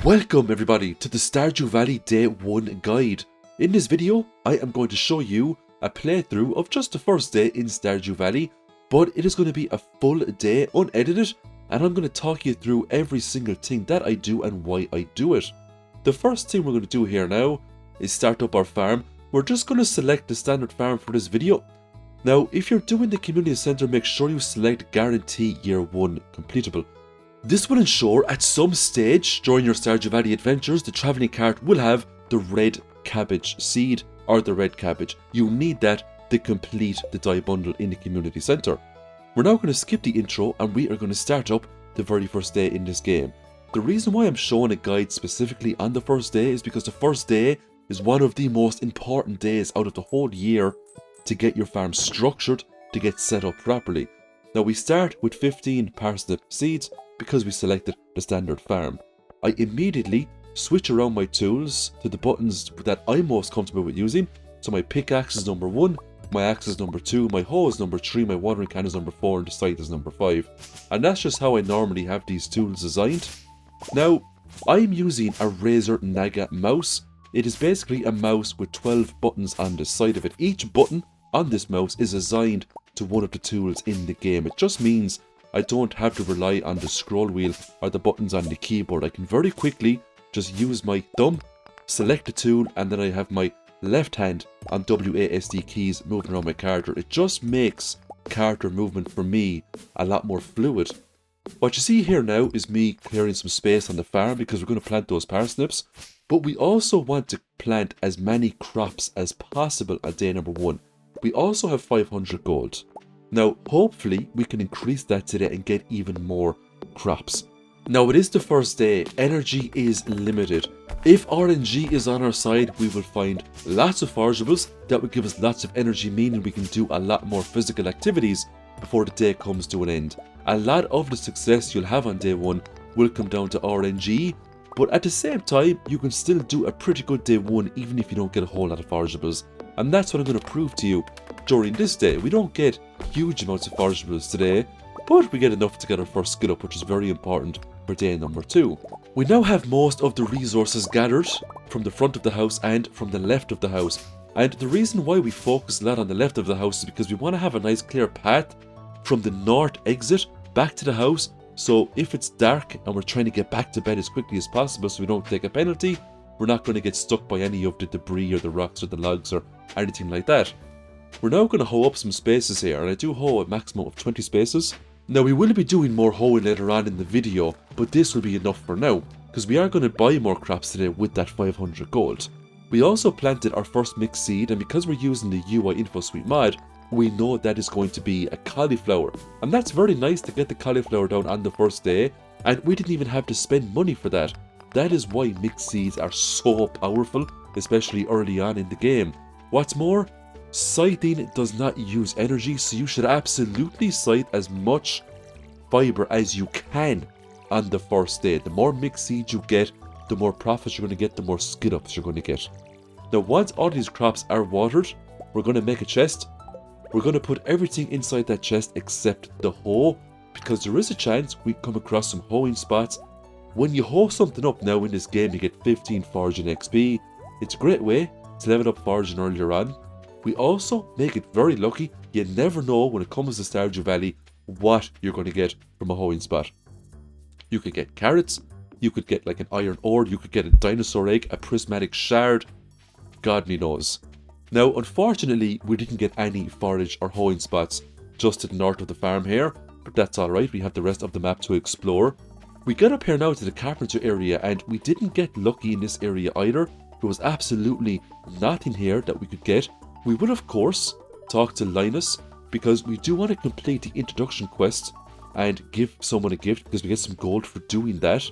Welcome everybody to the Stardew Valley Day 1 guide. In this video, I am going to show you a playthrough of just the first day in Stardew Valley, but it is going to be a full day unedited, and I'm going to talk you through every single thing that I do and why I do it. The first thing we're going to do here now is start up our farm. We're just going to select the standard farm for this video. Now, if you're doing the community center, make sure you select guarantee year 1 completable. This will ensure at some stage during your Stardew Valley adventures, the travelling cart will have the red cabbage seed or the red cabbage. You need that to complete the dye bundle in the community centre. We're now going to skip the intro and we are going to start up the very first day in this game. The reason why I'm showing a guide specifically on the first day is because the first day is one of the most important days out of the whole year to get your farm structured, to get set up properly. Now we start with 15 parsnip seeds, because we selected the standard farm. I immediately switch around my tools to the buttons that I'm most comfortable with using. So my pickaxe is number 1, my axe is number 2, my hoe is number 3, my watering can is number 4, and the scythe is number 5. And that's just how I normally have these tools designed. Now, I'm using a Razer Naga mouse. It is basically a mouse with 12 buttons on the side of it. Each button on this mouse is assigned to one of the tools in the game. It just means I don't have to rely on the scroll wheel or the buttons on the keyboard. I can very quickly just use my thumb, select the tool, and then I have my left hand on WASD keys moving around my character. It just makes character movement for me a lot more fluid. What you see here now is me clearing some space on the farm because we're going to plant those parsnips. But we also want to plant as many crops as possible on day number 1. We also have 500 gold. Now, hopefully, we can increase that today and get even more crops. Now, it is the first day. Energy is limited. If RNG is on our side, we will find lots of forageables that will give us lots of energy, meaning we can do a lot more physical activities before the day comes to an end. A lot of the success you'll have on day 1 will come down to RNG, but at the same time, you can still do a pretty good day 1 even if you don't get a whole lot of forageables. And that's what I'm going to prove to you during this day. We don't get huge amounts of forageables today, but we get enough to get our first skill up, which is very important for day number 2. We now have most of the resources gathered from the front of the house and from the left of the house. And the reason why we focus a lot on the left of the house is because we want to have a nice clear path from the north exit back to the house. So if it's dark and we're trying to get back to bed as quickly as possible so we don't take a penalty, we're not going to get stuck by any of the debris or the rocks or the logs or anything like that. We're now going to hoe up some spaces here, and I do hoe a maximum of 20 spaces. Now we will be doing more hoeing later on in the video, but this will be enough for now, because we are going to buy more crops today with that 500 gold. We also planted our first mixed seed, and because we're using the UI Info Suite mod, we know that is going to be a cauliflower. And that's very nice to get the cauliflower down on the first day, and we didn't even have to spend money for that. That is why mixed seeds are so powerful, especially early on in the game. What's more, scything does not use energy, so you should absolutely scythe as much fibre as you can on the first day. The more mixed seeds you get, the more profits you're going to get, the more skill ups you're going to get. Now once all these crops are watered, we're going to make a chest. We're going to put everything inside that chest except the hoe, because there is a chance we come across some hoeing spots. When you hoe something up now in this game, you get 15 foraging XP. It's a great way to level up foraging earlier on. We also make it very lucky. You never know when it comes to Stardew Valley what you're going to get from a hoeing spot. You could get carrots, you could get like an iron ore, you could get a dinosaur egg, a prismatic shard, God me knows. Now unfortunately we didn't get any forage or hoeing spots just to the north of the farm here, but that's alright, we have the rest of the map to explore. We get up here now to the carpenter area, and we didn't get lucky in this area either. There was absolutely nothing here that we could get. We will of course talk to Linus, because we do want to complete the introduction quest and give someone a gift, because we get some gold for doing that.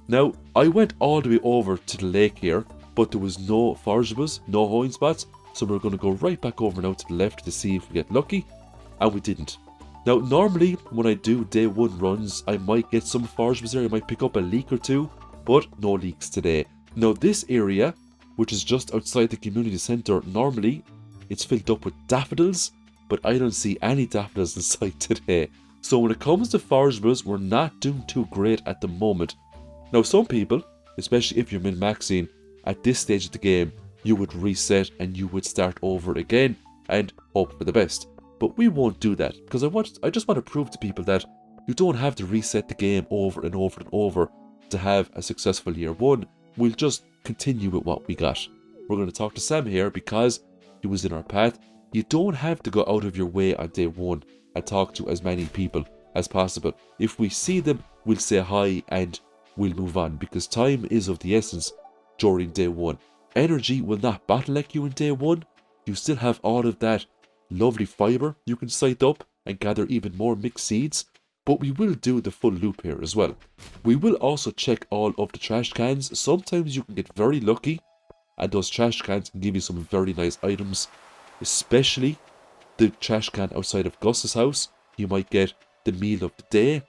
Now I went all the way over to the lake here, but there was no forageables, no hoeing spots, so we're going to go right back over now to the left to see if we get lucky, and we didn't. Now normally when I do day 1 runs, I might get some forageables there, I might pick up a leek or 2, but no leeks today. Now this area, which is just outside the community centre, normally it's filled up with daffodils, but I don't see any daffodils in sight today. So when it comes to forageables, we're not doing too great at the moment. Now some people especially if you're min-maxing, at this stage of the game, you would reset and you would start over again and hope for the best. But we won't do that, because I just want to prove to people that you don't have to reset the game over and over and over to have a successful year one. We'll just continue with what we got. We're going to talk to Sam here because he was in our path. You don't have to go out of your way on day one and talk to as many people as possible. If we see them, we'll say hi and we'll move on, because time is of the essence during day one. Energy will not bottleneck you in day one. You still have all of that lovely fiber you can scythe up and gather even more mixed seeds, but we will do the full loop here as well. We will also check all of the trash cans. Sometimes you can get very lucky and those trash cans can give you some very nice items, especially the trash can outside of Gus's house. You might get the meal of the day.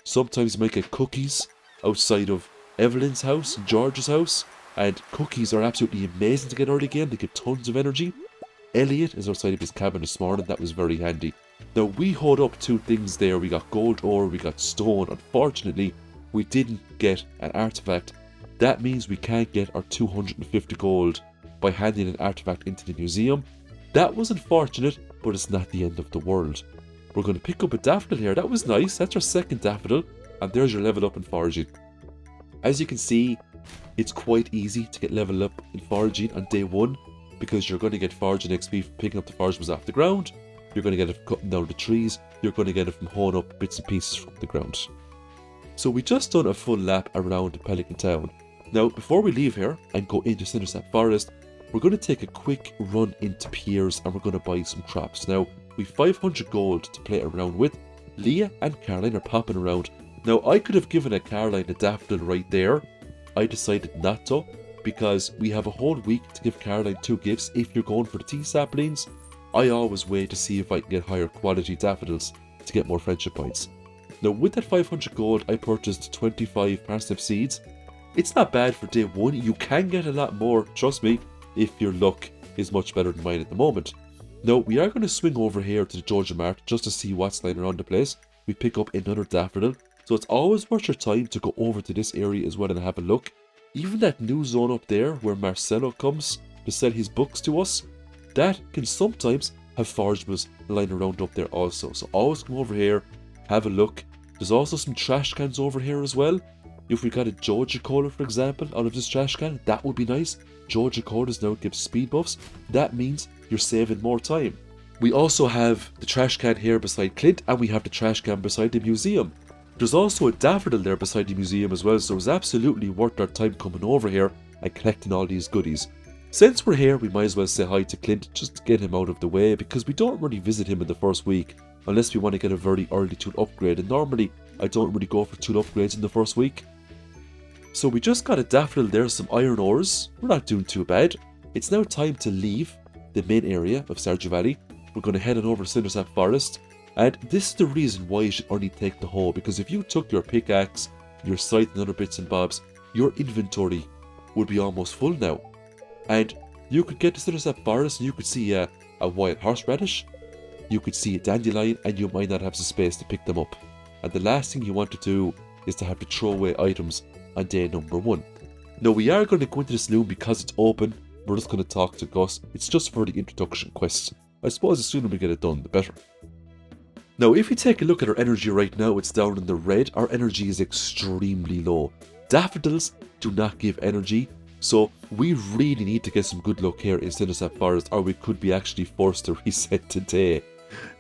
Sometimes you might get cookies outside of Evelyn's house and George's house, and cookies are absolutely amazing to get early game. They give tons of energy. Elliot is outside of his cabin this morning. That was very handy. Now, we hold up two things there. We got gold ore, we got stone. Unfortunately, we didn't get an artifact. That means we can't get our 250 gold by handing an artifact into the museum. That was unfortunate, but it's not the end of the world. We're going to pick up a daffodil here. That was nice. That's our second daffodil. And there's your level up in foraging. As you can see, it's quite easy to get level up in foraging on day one, because you're going to get foraging XP from picking up the forageables off the ground. You're going to get it from cutting down the trees. You're going to get it from hoeing up bits and pieces from the ground. So we just done a full lap around the Pelican Town. Now, before we leave here and go into Cindersap Forest, we're going to take a quick run into Piers and we're going to buy some crops. Now, we've 500 gold to play around with. Leah and Caroline are popping around. Now, I could have given a Caroline a daffodil right there. I decided not to, because we have a whole week to give Caroline 2 gifts if you're going for the tea saplings. I always wait to see if I can get higher quality daffodils to get more friendship points. Now, with that 500 gold, I purchased 25 parsnip seeds. It's not bad for day one. You can get a lot more, trust me, if your luck is much better than mine at the moment. Now, we are going to swing over here to the Georgia Mart just to see what's lying around the place. We pick up another daffodil. So it's always worth your time to go over to this area as well and have a look. Even that new zone up there where Marcelo comes to sell his books to us, that can sometimes have forageables lying around up there also. So always come over here, have a look. There's also some trash cans over here as well. If we got a Georgia Cola, for example, out of this trash can, that would be nice. Georgia Colas now give speed buffs. That means you're saving more time. We also have the trash can here beside Clint, and we have the trash can beside the museum. There's also a daffodil there beside the museum as well, so it was absolutely worth our time coming over here and collecting all these goodies. Since we're here, we might as well say hi to Clint just to get him out of the way, because we don't really visit him in the first week unless we want to get a very early tool upgrade, and normally I don't really go for tool upgrades in the first week. So we just got a daffodil there, some iron ores. We're not doing too bad. It's now time to leave the main area of Stardew Valley. We're going to head on over to Cindersap Forest. And this is the reason why you should only take the hoe, because if you took your pickaxe, your scythe and other bits and bobs, your inventory would be almost full now. And you could get to Cindersap Forest and you could see a wild horseradish, you could see a dandelion, and you might not have the space to pick them up. And the last thing you want to do is to have to throw away items on day number 1. Now, we are going to go into the saloon because it's open. We're just going to talk to Gus. It's just for the introduction quest. I suppose the sooner we get it done, the better. Now, if you take a look at our energy right now, it's down in the red. Our energy is extremely low. Daffodils do not give energy, so we really need to get some good luck here in Cindersap Forest, or we could be actually forced to reset today.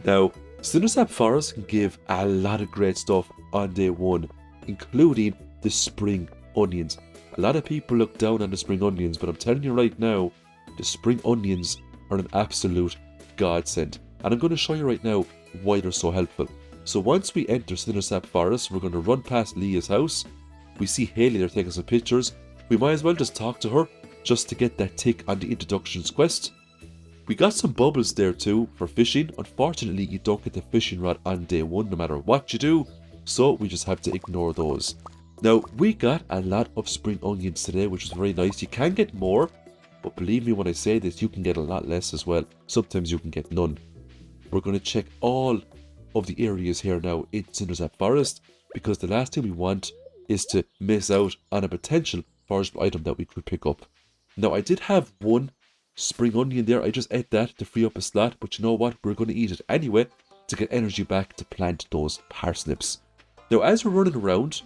Now, Cindersap Forest can give a lot of great stuff on day 1, including the spring onions. A lot of people look down on the spring onions, but I'm telling you right now, the spring onions are an absolute godsend. And I'm going to show you right now why they're so helpful. So once we enter Cindersap Forest, we're going to run past Leah's house. We see Haley there taking some pictures. We might as well just talk to her, just to get that tick on the introductions quest. We got some bubbles there too for fishing. Unfortunately, you don't get the fishing rod on day 1 no matter what you do, so we just have to ignore those. Now, we got a lot of spring onions today, which is very nice. You can get more, but believe me when I say this, you can get a lot less as well. Sometimes you can get none. We're going to check all of the areas here now in Cindersap Forest, because the last thing we want is to miss out on a potential forageable item that we could pick up. Now, I did have one spring onion there. I just ate that to free up a slot, but you know what? We're going to eat it anyway to get energy back to plant those parsnips. Now, as we're running around,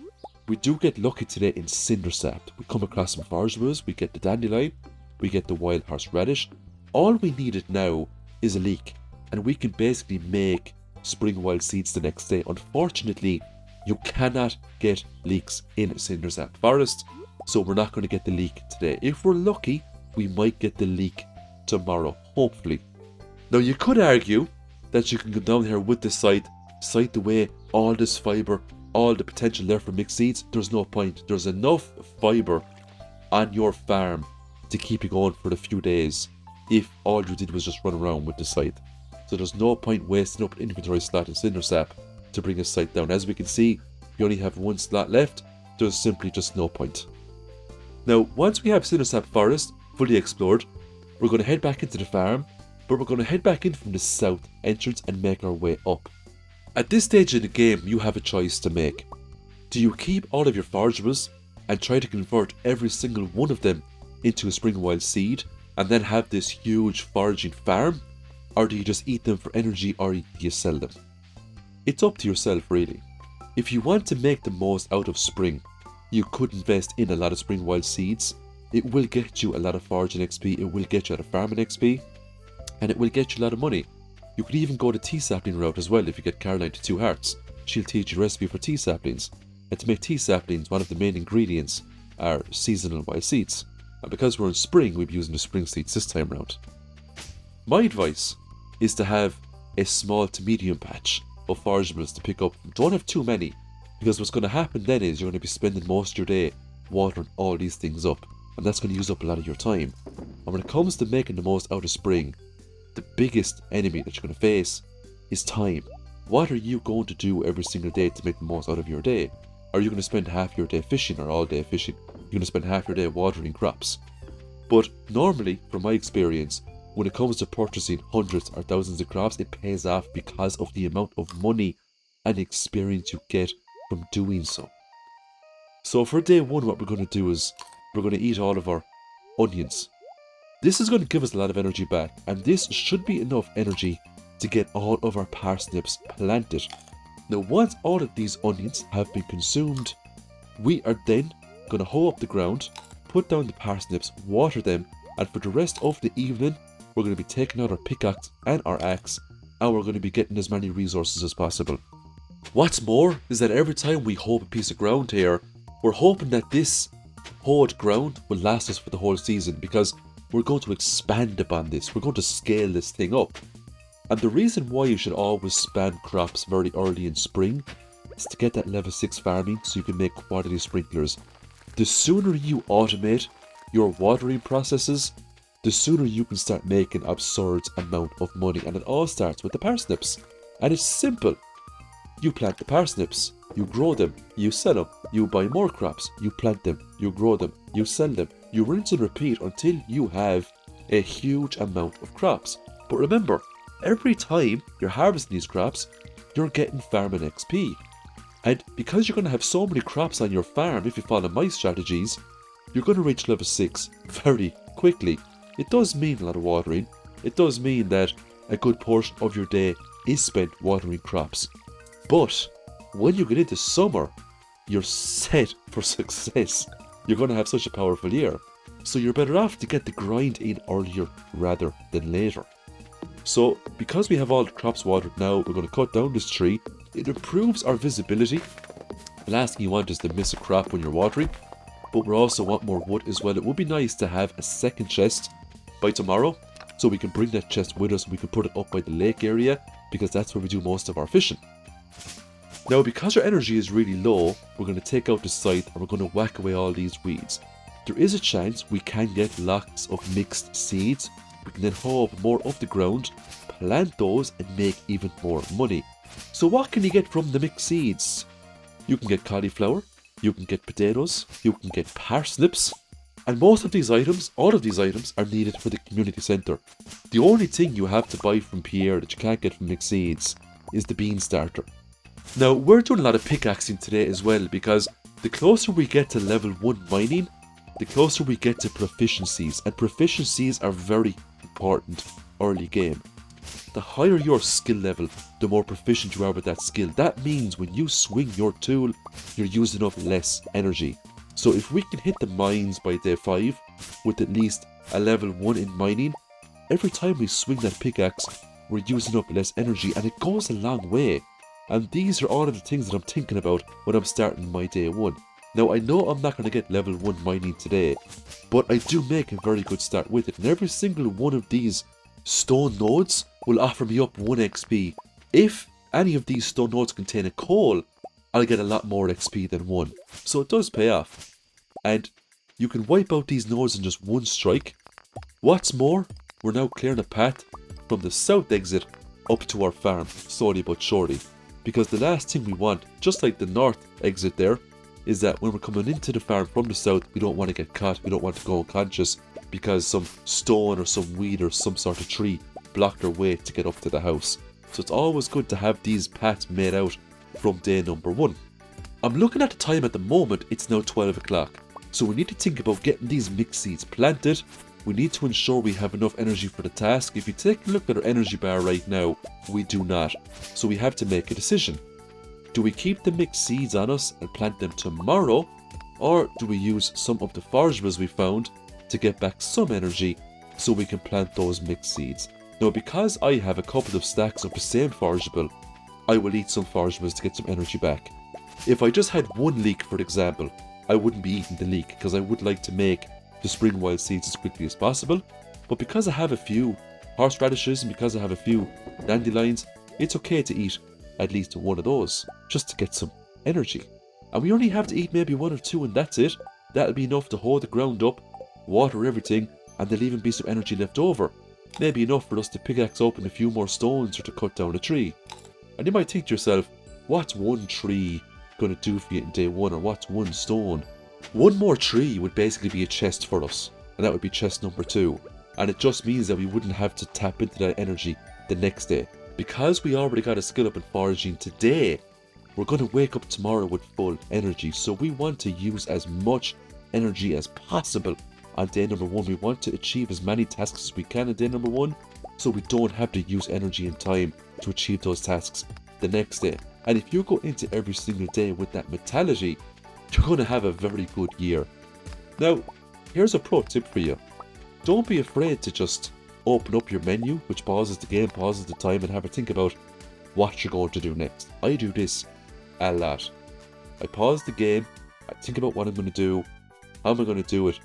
we do get lucky today in Cindersap. We come across some forageables, we get the dandelion, we get the wild horseradish. All we needed now is a leek, and we can basically make spring wild seeds the next day. Unfortunately, you cannot get leeks in Cindersap Forest, so we're not going to get the leek today. If we're lucky, we might get the leek tomorrow, hopefully. Now, you could argue that you can go down here with the scythe away all this fibre, all the potential there for mixed seeds. There's no point. There's enough fibre on your farm to keep you going for a few days if all you did was just run around with the scythe. So there's no point wasting up an inventory slot in Cindersap to bring a scythe down. As we can see, we only have one slot left. There's simply just no point. Now, once we have Cindersap Forest fully explored, we're going to head back into the farm, but we're going to head back in from the south entrance and make our way up. At this stage in the game, you have a choice to make. Do you keep all of your forageables and try to convert every single one of them into a spring wild seed and then have this huge foraging farm? Or do you just eat them for energy, or do you sell them? It's up to yourself, really. If you want to make the most out of spring, you could invest in a lot of spring wild seeds. It will get you a lot of foraging XP, it will get you a lot of farming XP, and it will get you a lot of money. You could even go the tea sapling route as well if you get Caroline to 2 hearts. She'll teach you a recipe for tea saplings. And to make tea saplings, one of the main ingredients are seasonal wild seeds. And because we're in spring, we'll be using the spring seeds this time around. My advice is to have a small to medium patch of forageables to pick up. Don't have too many, because what's going to happen then is you're going to be spending most of your day watering all these things up, and that's going to use up a lot of your time. And when it comes to making the most out of spring, the biggest enemy that you're going to face is time. What are you going to do every single day to make the most out of your day? Are you going to spend half your day fishing or all day fishing? You're going to spend half your day watering crops. But normally, from my experience, when it comes to purchasing hundreds or thousands of crops, it pays off because of the amount of money and experience you get from doing so. So for day one, what we're going to do is we're going to eat all of our onions. This is going to give us a lot of energy back, and this should be enough energy to get all of our parsnips planted. Now, once all of these onions have been consumed, we are then going to hoe up the ground, put down the parsnips, water them, and for the rest of the evening, we're going to be taking out our pickaxe and our axe, and we're going to be getting as many resources as possible. What's more is that every time we hoe up a piece of ground here, we're hoping that this hoed ground will last us for the whole season, because we're going to expand upon this. We're going to scale this thing up. And the reason why you should always spam crops very early in spring is to get that level 6 farming so you can make quality sprinklers. The sooner you automate your watering processes, the sooner you can start making absurd amount of money. And it all starts with the parsnips. And it's simple. You plant the parsnips, you grow them, you sell them, you buy more crops, you plant them, you grow them, you sell them. You rinse and repeat until you have a huge amount of crops. But remember, every time you're harvesting these crops, you're getting farming XP. And because you're going to have so many crops on your farm, if you follow my strategies, you're going to reach level 6 very quickly. It does mean a lot of watering. It does mean that a good portion of your day is spent watering crops. But when you get into summer, you're set for success. You're going to have such a powerful year. So you're better off to get the grind in earlier rather than later. So because we have all the crops watered now, we're going to cut down this tree. It improves our visibility. The last thing you want is to miss a crop when you're watering. But we also want more wood as well. It would be nice to have a second chest by tomorrow, so we can bring that chest with us. We can put it up by the lake area, because that's where we do most of our fishing. Now, because our energy is really low, we're going to take out the scythe and we're going to whack away all these weeds. There is a chance we can get lots of mixed seeds. We can then hoe up more of the ground, plant those, and make even more money. So what can you get from the mixed seeds? You can get cauliflower, you can get potatoes, you can get parsnips, and most of these items, all of these items, are needed for the community centre. The only thing you have to buy from Pierre that you can't get from mixed seeds is the bean starter. Now, we're doing a lot of pickaxing today as well, because the closer we get to level 1 mining, the closer we get to proficiencies, and proficiencies are very important early game. The higher your skill level, the more proficient you are with that skill. That means when you swing your tool, you're using up less energy. So if we can hit the mines by day 5 with at least a level 1 in mining, every time we swing that pickaxe, we're using up less energy, and it goes a long way. And these are all of the things that I'm thinking about when I'm starting my day 1. Now I know I'm not going to get level 1 mining today, but I do make a very good start with it, and every single one of these stone nodes will offer me up 1 XP. If any of these stone nodes contain a coal, I'll get a lot more XP than 1. So it does pay off. And you can wipe out these nodes in just 1 strike. What's more, we're now clearing a path from the south exit up to our farm, slowly but surely. Because the last thing we want, just like the north exit there, is that when we're coming into the farm from the south, we don't want to get caught, we don't want to go unconscious because some stone or some weed or some sort of tree blocked our way to get up to the house. So it's always good to have these paths made out from day number 1. I'm looking at the time at the moment, it's now 12 o'clock. So we need to think about getting these mixed seeds planted. We need to ensure we have enough energy for the task. If you take a look at our energy bar right now, we do not. So we have to make a decision. Do we keep the mixed seeds on us and plant them tomorrow? Or do we use some of the forageables we found to get back some energy so we can plant those mixed seeds? Now because I have a couple of stacks of the same forageable, I will eat some forageables to get some energy back. If I just had 1 leek, for example, I wouldn't be eating the leek because I would like to make the spring wild seeds as quickly as possible. But because I have a few horseradishes and because I have a few dandelions, it's okay to eat at least 1 of those just to get some energy. And we only have to eat maybe 1 or 2 and that's it. That'll be enough to hold the ground up, water everything, and there'll even be some energy left over. Maybe enough for us to pickaxe open a few more stones or to cut down a tree. And you might think to yourself, what's 1 tree going to do for you in day 1, or what's 1 stone? 1 more tree would basically be a chest for us, and that would be chest number 2. And it just means that we wouldn't have to tap into that energy the next day. Because we already got a skill up in foraging today, we're going to wake up tomorrow with full energy. So we want to use as much energy as possible on day number 1. We want to achieve as many tasks as we can on day number 1, so we don't have to use energy and time to achieve those tasks the next day. And if you go into every single day with that mentality, you're going to have a very good year. Now, here's a pro tip for you. Don't be afraid to just open up your menu, which pauses the game, pauses the time, and have a think about what you're going to do next. I do this a lot. I pause the game, I think about what I'm going to do, how am I going to do it,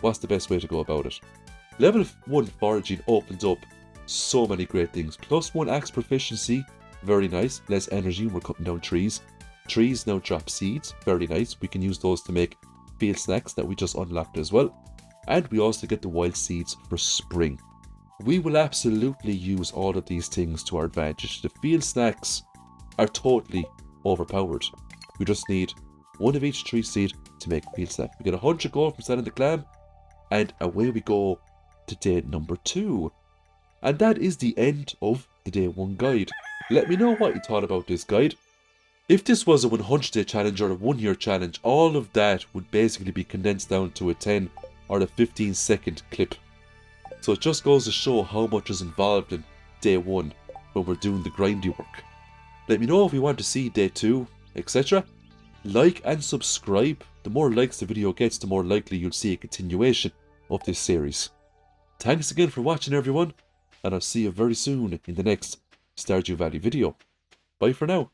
what's the best way to go about it. Level 1 foraging opens up so many great things. +1 axe proficiency, very nice. Less energy when we're cutting down trees. Trees now drop seeds, very nice. We can use those to make field snacks that we just unlocked as well. And we also get the wild seeds for spring. We will absolutely use all of these things to our advantage. The field snacks are totally overpowered. We just need 1 of each tree seed to make a field snack. We get 100 gold from selling the clam, and away we go to day number 2. And that is the end of the day 1 guide. Let me know what you thought about this guide. If this was a 100-day challenge or a 1-year challenge, all of that would basically be condensed down to a 10 or a 15-second clip. So it just goes to show how much is involved in day 1 when we're doing the grindy work. Let me know if you want to see day 2, etc. Like and subscribe. The more likes the video gets, the more likely you'll see a continuation of this series. Thanks again for watching, everyone, and I'll see you very soon in the next Stardew Valley video. Bye for now.